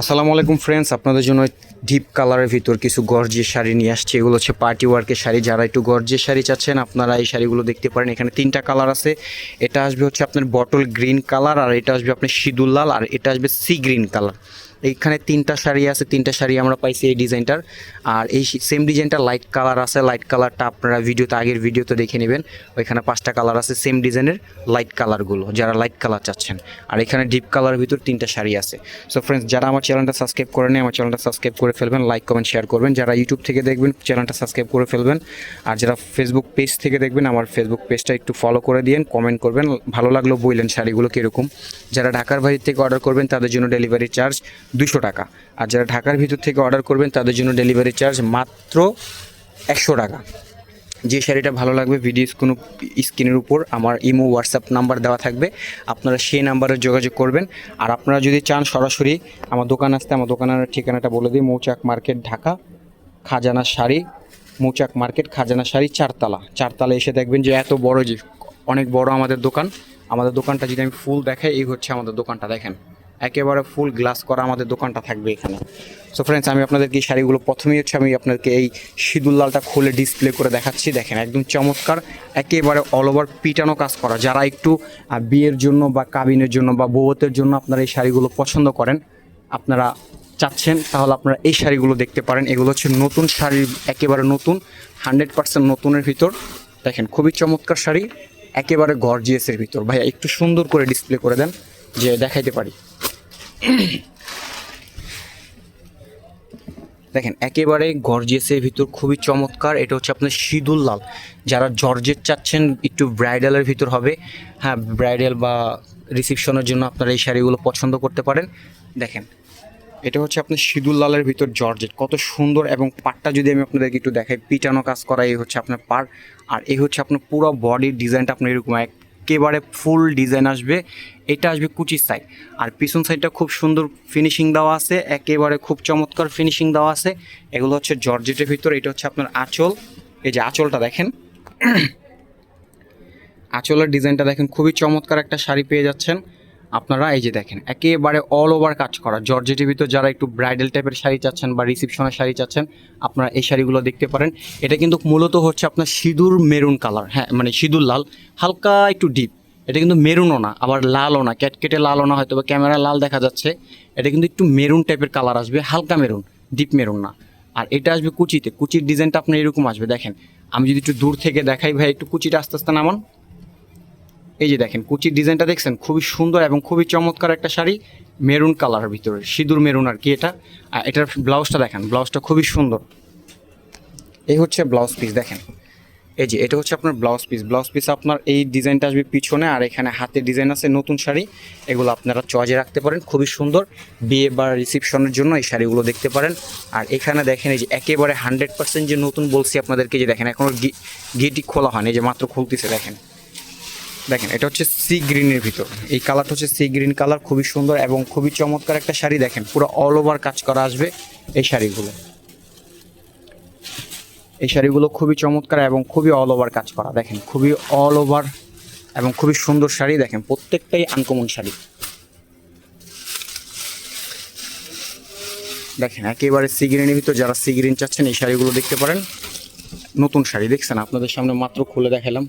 আসসালামু আলাইকুম ফ্রেন্ডস, আপনাদের জন্য ডিপ কালারের ভিতর কিছু গর্জিয়াস শাড়ি নিয়ে আসছে। এগুলো হচ্ছে পার্টি ওয়ার্কের শাড়ি। যারা একটু গর্জিয়াস শাড়ি চাচ্ছেন আপনারা এই শাড়িগুলো দেখতে পারেন। এখানে তিনটা কালার আছে। এটা আসবে হচ্ছে আপনার বটল গ্রিন কালার, আর এটা আসবে আপনার সিঁদুর লাল, আর এটা আসবে সি গ্রিন কালার। এইখানে তিনটা শাড়ি আছে, তিনটা শাড়ি আমরা পাইছি এই ডিজাইনটার। আর এই সেম ডিজাইনটা লাইট কালার আছে। লাইট কালারটা আপনারা আগের ভিডিওতে দেখে নেবেন। ওইখানে 5টা কালার আছে সেম ডিজাইনের লাইট কালারগুলো, যারা লাইট কালার চাচ্ছেন। আর এখানে ডিপ কালারের ভিতর তিনটা শাড়ি আছে। সো ফ্রেন্ডস, যারা আমার চ্যানেলটা সাবস্ক্রাইব করে নেয় আমার চ্যানেলটা সাবস্ক্রাইব করে ফেলবেন, লাইক কমেন্ট শেয়ার করবেন। যারা ইউটিউব থেকে দেখবেন চ্যানেলটা সাবস্ক্রাইব করে ফেলবেন। আর যারা ফেসবুক পেজ থেকে দেখবেন আমার ফেসবুক পেজটা একটু ফলো করে দিন, কমেন্ট করবেন, ভালো লাগলো বললেন শাড়িগুলো কীরকম। যারা ঢাকার বাইরে থেকে অর্ডার করবেন তাদের জন্য ডেলিভারি চার্জ 200 টাকা। আর যারা ঢাকার ভিতর থেকে অর্ডার করবেন তাদের জন্য ডেলিভারি চার্জ মাত্র 100 টাকা। যে শাড়িটা ভালো লাগবে স্ক্রিনের উপর আমার ইমো হোয়াটসঅ্যাপ নাম্বার দেওয়া থাকবে, আপনারা সেই নাম্বারে যোগাযোগ করবেন। আর আপনারা যদি চান সরাসরি আমার দোকান আসতে, আমার দোকানের ঠিকানাটা বলে দিই, মৌচাক মার্কেট, ঢাকা, খাজানা শাড়ি, মৌচাক মার্কেট, খাজানা শাড়ি, চারতলা এসে দেখবেন যে এত বড়, যে অনেক বড় আমাদের দোকান। আমাদের দোকানটা যদি আমি ফুল দেখাই, এই হচ্ছে আমাদের দোকানটা, দেখেন একেবারে ফুল গ্লাস করা আমাদের দোকানটা থাকবে এখানে। সো ফ্রেন্ডস, আমি আপনাদেরকে এই শাড়িগুলো প্রথমেই হচ্ছে আমি আপনাদেরকে এই সিঁদুর লালটা খুলে ডিসপ্লে করে দেখাচ্ছি। দেখেন একদম চমৎকার, একেবারে অল ওভার পিটানো কাজ করা। যারা একটু বিয়ের জন্য বা কাবিনের জন্য বা বউতের জন্য আপনারা এই শাড়িগুলো পছন্দ করেন, আপনারা চাচ্ছেন, তাহলে আপনারা এই শাড়িগুলো দেখতে পারেন। এগুলো হচ্ছে নতুন শাড়ি, একেবারে নতুন, 100% নতুনের ভিতর। দেখেন খুবই চমৎকার শাড়ি, একেবারে গর্জিয়াসের ভিতর। ভাইয়া একটু সুন্দর করে ডিসপ্লে করে দেন যে দেখাইতে পারি। দেখেন একেবারে গর্জিয়াসের ভিতর, খুবই চমৎকার। এটা হচ্ছে আপনার সিঁদুর লাল। যারা জর্জেট চাচ্ছেন, একটু ব্রাইডালের ভিতর হবে, হ্যাঁ ব্রাইডাল বা রিসেপশনের জন্য আপনারা এই শাড়িগুলো পছন্দ করতে পারেন। দেখেন এটা হচ্ছে আপনার সিঁদুর লালের ভিতর জর্জেট, কত সুন্দর। এবং পাড়টা যদি আমি আপনাদেরকে একটু দেখাই, পিটানো কাজ করা, এই হচ্ছে আপনার পাড়। আর এই হচ্ছে আপনার পুরো বডির ডিজাইনটা আপনার এরকম একেবারে ফুল ডিজাইন আসবে। এটা আসবে কুচির সাইড, আর পিছন সাইডটা খুব সুন্দর ফিনিশিং দেওয়া আছে, একেবারে খুব চমৎকার ফিনিশিং দেওয়া আছে। এগুলো হচ্ছে জর্জেটের ভিতর। এটা হচ্ছে আপনার আঁচল, এই যে আঁচলটা দেখেন, আঁচলের ডিজাইনটা দেখেন, খুবই চমৎকার একটা শাড়ি পেয়ে যাচ্ছেন আপনারা। এই যে দেখেন একেবারে অল ওভার কাজ করা জর্জেটের ভিতর। যারা একটু ব্রাইডাল টাইপের শাড়ি চাচ্ছেন বা রিসেপশনের শাড়ি চাচ্ছেন, আপনারা এই শাড়িগুলো দেখতে পারেন। এটা কিন্তু মূলত হচ্ছে আপনার সিঁদুর মেরুন কালার, হ্যাঁ মানে সিঁদুর লাল, হালকা একটু ডিপ। এটা কিন্তু মেরুনও না, আবার লালও না, ক্যাটকেটে লালও না, হয়তো বা ক্যামেরা লাল দেখা যাচ্ছে। এটা কিন্তু একটু মেরুন টাইপের কালার আসবে, হালকা মেরুন, ডিপ মেরুন না। আর এটা আসবে কুচিতে, কুচির ডিজাইনটা আপনার এরকম আসবে। দেখেন আমি যদি একটু দূর থেকে দেখাই, ভাই একটু কুচিটা আস্তে আস্তে নামান। এই যে দেখেন কুচির ডিজাইনটা দেখছেন, খুবই সুন্দর এবং খুবই চমৎকার একটা শাড়ি, মেরুন কালারের ভিতরে, সিঁদুর মেরুন আর কি এটা। এটার ব্লাউজটা দেখেন, ব্লাউজটা খুবই সুন্দর। এই হচ্ছে ব্লাউজ পিস, দেখেন এই যে এটা হচ্ছে আপনার ব্লাউজ পিস। ব্লাউজ পিস আপনার এই ডিজাইনটা আসবে পিছনে, আর এখানে হাতের ডিজাইন আছে। নতুন শাড়ি, এগুলো আপনারা চয়েজে রাখতে পারেন, খুবই সুন্দর। বিয়ে বা রিসেপশনের জন্য এই শাড়িগুলো দেখতে পারেন। আর এখানে দেখেন এই যে একেবারে 100% যে নতুন বলছি আপনাদেরকে, যে দেখেন এখনও গেটই খোলা হয়নি, এই যে মাত্র খুলতেছে। দেখেন দেখেন এটা হচ্ছে সি গ্রিনের ভিতর, এই কালারটা হচ্ছে সি গ্রিন কালার, খুবই সুন্দর এবং খুবই চমৎকার একটা শাড়ি। দেখেন পুরো অল ওভার কাজ করা আসবে এই শাড়িগুলো। এই শাড়িগুলো খুবই চমৎকার এবং খুবই অল ওভার কাজ করা। দেখেন খুবই অল ওভার এবং খুবই সুন্দর শাড়ি। দেখেন প্রত্যেকটাই আনকমন শাড়ি। দেখেন একেবারে সি গ্রিনের ভিতর, যারা সি গ্রিন চাচ্ছেন এই শাড়িগুলো দেখতে পারেন। নতুন শাড়ি দেখছেন, আপনাদের সামনে মাত্র খুলে দেখালাম।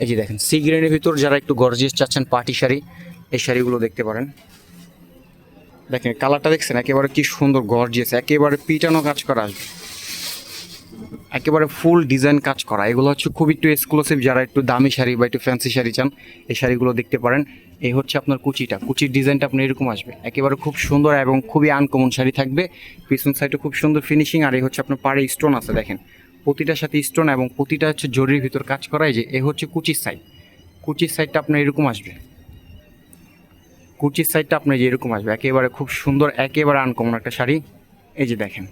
এই যে দেখেন সি গ্রিনের ভিতর, যারা একটু গর্জিয়াস চাচ্ছেন পার্টি শাড়ি, এই শাড়িগুলো দেখতে পারেন। দেখেন কালারটা দেখছেন, একেবারে কি সুন্দর গর্জিয়াস, একেবারে পিটানো কাজ করা আসবে, একেবারে ফুল ডিজাইন কাজ করা। এগুলো হচ্ছে খুব একটু এক্সক্লুসিভ, যারা একটু দামি শাড়ি বা একটু ফ্যান্সি শাড়ি চান এই শাড়িগুলো দেখতে পারেন। এই হচ্ছে আপনার কুচিটা, কুচির ডিজাইনটা আপনার এরকম আসবে, একেবারে খুব সুন্দর এবং খুবই আনকমন শাড়ি থাকবে। পিছন সাইডে খুব সুন্দর ফিনিশিং। আর এই হচ্ছে আপনার পাড়ে স্টোন আছে, দেখেন প্রতিটার সাথে স্টোন এবং প্রতিটা হচ্ছে জরির ভিতর কাজ করা। এই যে এ হচ্ছে কুচির সাইড, কুচির সাইডটা আপনার এরকম আসবে, কুচির সাইডটা আপনার যে এরকম আসবে, একেবারে খুব সুন্দর, একেবারে আনকমন একটা শাড়ি। এই যে দেখেন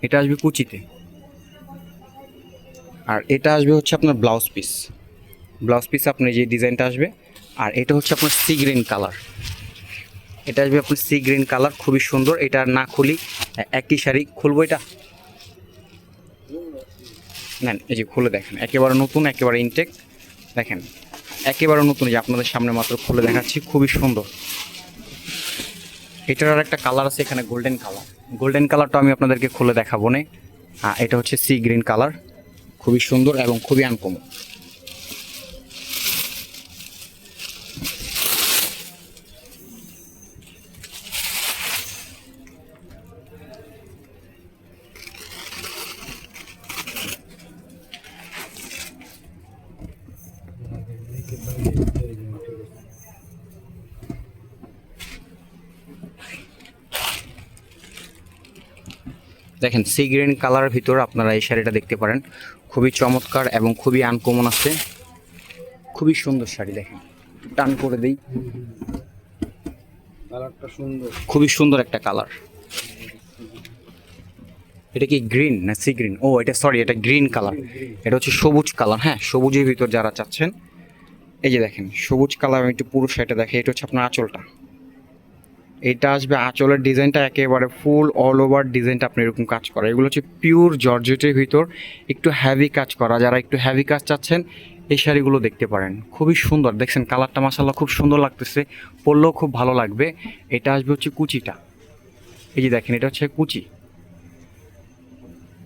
এটা আসবে কুচিতে, আর এটা আসবে হচ্ছে আপনার ব্লাউজ পিস। ব্লাউজ পিস আপনার যে ডিজাইনটা আসবে। আর এটা হচ্ছে আপনার সি গ্রিন কালার, এটা আসবে আপনার সি গ্রিন কালার, খুবই সুন্দর। এটা না খুলি একই শাড়ি, খুলবো এটা, নেন, এই যে খুলে দেখেন, একেবারে নতুন, একেবারে ইনটেক। দেখেন একেবারে নতুন, যে আপনাদের সামনে মাত্র খুলে দেখাচ্ছি, খুবই সুন্দর। এটার আর একটা কালার আছে এখানে, গোল্ডেন কালার। গোল্ডেন কালারটা আমি আপনাদেরকে খুলে দেখাবো না। এটা হচ্ছে সি গ্রিন কালার, খুবই সুন্দর এবং খুবই আনকমন। দেখেন সি গ্রিন কালারের ভিতর আপনারা এই শাড়িটা দেখতে পারেন, খুবই চমৎকার এবং খুবই আনকমন আছে, খুবই সুন্দর শাড়ি। দেখেন টান করে দেই, কালারটা সুন্দর, খুবই সুন্দর একটা কালার। এটা কি গ্রিন না সি গ্রিন? ও এটা সরি, এটা গ্রিন কালার। এটা হচ্ছে সবুজ কালার। হ্যাঁ, সবুজের ভিতর যারা চাচ্ছেন, এই যে দেখেন সবুজ কালার। আমি একটু পুরো শাড়িটা দেখি। এটা হচ্ছে আপনার আঁচলটা, এটা আসবে আঁচলের ডিজাইনটা একেবারে ফুল অল ওভার ডিজাইনটা আপনি এরকম কাজ করা। এগুলো হচ্ছে পিওর জর্জেটের ভিতর, একটু হ্যাভি কাজ করা। যারা একটু হ্যাভি কাজ চাচ্ছেন এই শাড়িগুলো দেখতে পারেন, খুবই সুন্দর। দেখছেন কালারটা মাশাআল্লাহ খুব সুন্দর লাগতেছে, পরলেও খুব ভালো লাগবে। এটা আসবে হচ্ছে কুচিটা, এই যে দেখেন এটা হচ্ছে কুচি,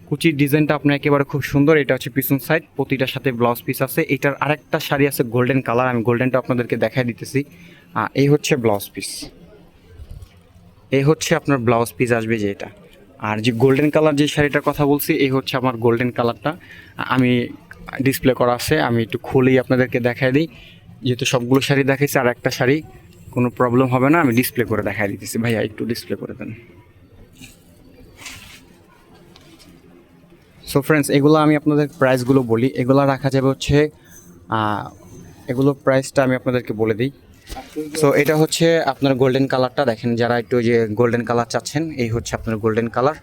কুচির ডিজাইনটা আপনার একেবারে খুব সুন্দর। এটা হচ্ছে পিছন সাইড, প্রতিটার সাথে ব্লাউজ পিস আছে। এটার আরেকটা শাড়ি আছে গোল্ডেন কালার, আমি গোল্ডেনটা আপনাদেরকে দেখাই দিতেছি। এই হচ্ছে ব্লাউজ পিস, এই হচ্ছে আপনার ব্লাউজ পিস আসবে যে এটা। আর যে গোল্ডেন কালার যে শাড়িটার কথা বলছি, এই হচ্ছে আমার গোল্ডেন কালারটা। আমি ডিসপ্লে করা আছে, আমি একটু খুলেই আপনাদেরকে দেখাই দিই। যেহেতু সবগুলো শাড়ি দেখাইছি, আর একটা শাড়ি কোনো প্রবলেম হবে না, আমি ডিসপ্লে করে দেখাই দিতেছি। ভাইয়া একটু ডিসপ্লে করে দেন। সো ফ্রেন্ডস, এগুলো আমি আপনাদের প্রাইসগুলো বলি। এগুলো রাখা যাবে হচ্ছে, এগুলো প্রাইসটা আমি আপনাদেরকে বলে দিই। সো এটা হচ্ছে আপনার গোল্ডেন কালারটা। দেখেন যারা একটু যে গোল্ডেন কালার চাচ্ছেন, এই হচ্ছে আপনার গোল্ডেন কালার,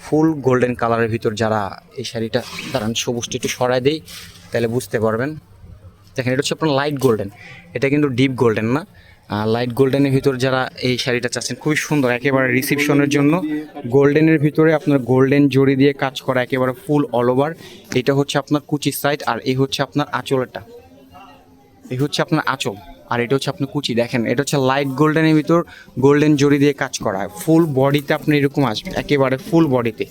ফুল গোল্ডেন কালারের ভিতর যারা এই শাড়িটা, দাঁড়ান সবুজটা একটু সরাই দেই তাহলে বুঝতে পারবেন। দেখেন এটা হচ্ছে আপনার লাইট গোল্ডেন, এটা কিন্তু ডিপ গোল্ডেন না। লাইট গোল্ডেনের ভিতর যারা এই শাড়িটা চাচ্ছেন, খুবই সুন্দর, একেবারে রিসেপশনের জন্য। গোল্ডেনের ভিতরে আপনার গোল্ডেন জড়ি দিয়ে কাজ করা, একেবারে ফুল অল ওভার। এটা হচ্ছে আপনার কুচির সাইড, আর এই হচ্ছে আপনার আঁচলেরটা, এই হচ্ছে আপনার আঁচল, আর এটা হচ্ছে আপনার কুচি। দেখেন এটা হচ্ছে লাইট গোল্ডেনের ভিতর গোল্ডেন জড়ি দিয়ে কাজ করা। ফুল বডিতে আপনি এরকম আসবে, একেবারে ফুল বডিতে,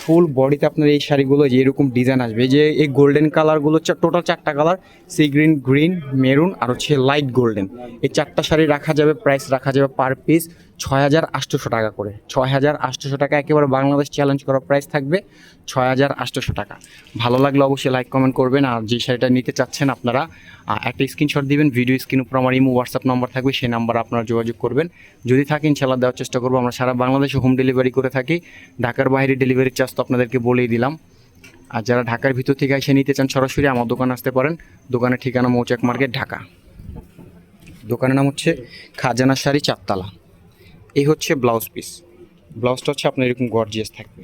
ফুল বডিতে আপনার এই শাড়িগুলো যে এরকম ডিজাইন আসবে। যে এই গোল্ডেন কালারগুলো টোটাল 4টা colour, sea green, green, maroon আর হচ্ছে লাইট গোল্ডেন। এই 4টা শাড়ি রাখা যাবে, প্রাইস রাখা যাবে পার পিস 6,800 টাকা করে। 6,800 টাকা, একেবারে বাংলাদেশ চ্যালেঞ্জ করা প্রাইস থাকবে 6,800 টাকা। ভালো লাগলে অবশ্যই লাইক কমেন্ট করবেন। আর যে শাড়িটা নিতে চাচ্ছেন আপনারা একটা স্ক্রিনশট দিবেন, ভিডিও স্ক্রিন উপর আমার ইমো হোয়াটসঅ্যাপ নাম্বার থাকবে, সেই নাম্বার আপনারা যোগাযোগ করবেন। যদি থাকে ইনশাআল্লাহ দেওয়ার চেষ্টা করবো। আমরা সারা বাংলাদেশে হোম ডেলিভারি করে থাকি। ঢাকার বাইরে ডেলিভারি চার্জ তো আপনাদেরকে বলেই দিলাম। আর যারা ঢাকার ভিতর থেকে এসে নিতে চান, সরাসরি আমার দোকানে আসতে পারেন। দোকানের ঠিকানা মৌচাক মার্কেট, ঢাকা। দোকানের নাম হচ্ছে খাজানা শাড়ি, 4 তলা। এই হচ্ছে ব্লাউজ পিস। ব্লাউজটা হচ্ছে আপনার এরকম গর্জিয়াস থাকবে।